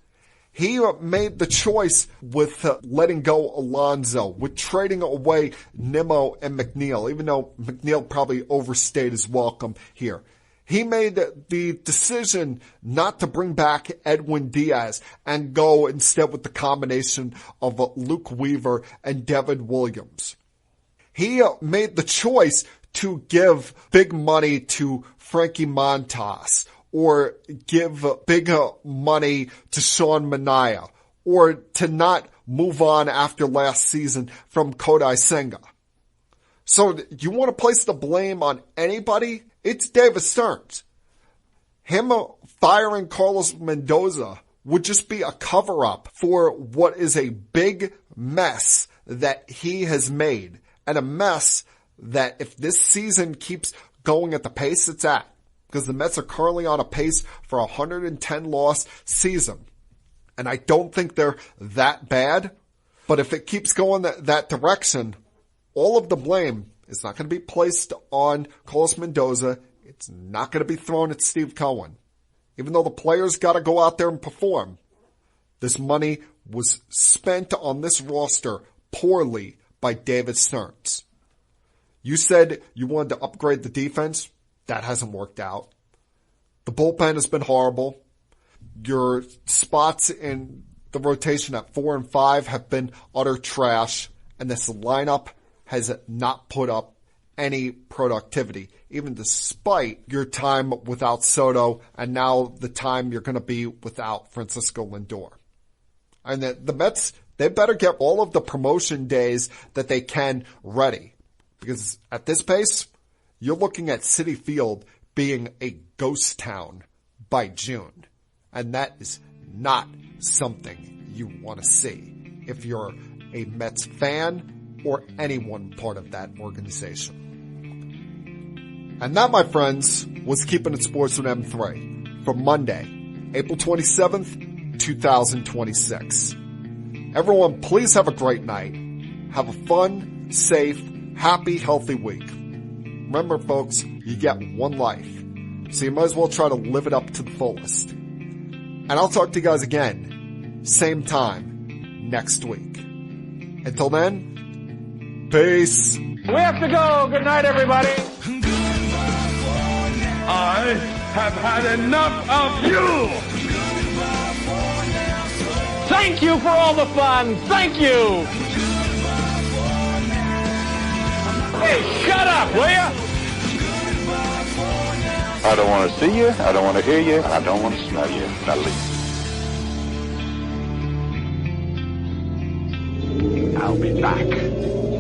He made the choice with letting go Alonso, with trading away Nimmo and McNeil, even though McNeil probably overstayed his welcome here. He made the decision not to bring back Edwin Diaz and go instead with the combination of Luke Weaver and Devin Williams. He made the choice to give big money to Frankie Montas, or give big money to Sean Manaea, or to not move on after last season from Kodai Senga. So you want to place the blame on anybody? It's David Stearns. Him firing Carlos Mendoza would just be a cover-up for what is a big mess that he has made, and a mess that if this season keeps going at the pace it's at, because the Mets are currently on a pace for a 110-loss season, and I don't think they're that bad, but if it keeps going that direction, all of the blame is not going to be placed on Carlos Mendoza. It's not going to be thrown at Steve Cohen. Even though the players got to go out there and perform, this money was spent on this roster poorly by David Stearns. You said you wanted to upgrade the defense. That hasn't worked out. The bullpen has been horrible. Your spots in the rotation at 4 and 5 have been utter trash. And this lineup has not put up any productivity, even despite your time without Soto and now the time you're going to be without Francisco Lindor. And the Mets, they better get all of the promotion days that they can ready. Because at this pace, you're looking at Citi Field being a ghost town by June. And that is not something you want to see if you're a Mets fan or anyone part of that organization. And that, my friends, was Keeping It Sports with M3 for Monday, April 27th, 2026. Everyone, please have a great night. Have a fun, safe, happy, healthy week. Remember, folks, you get one life, so you might as well try to live it up to the fullest. And I'll talk to you guys again, same time, next week. Until then, peace. We have to go. Good night, everybody. I have had enough of you! Thank you for all the fun. Thank you. Hey, shut up, will ya? I don't want to see you, I don't want to hear you, I don't want to smell you. Now leave. I'll be back.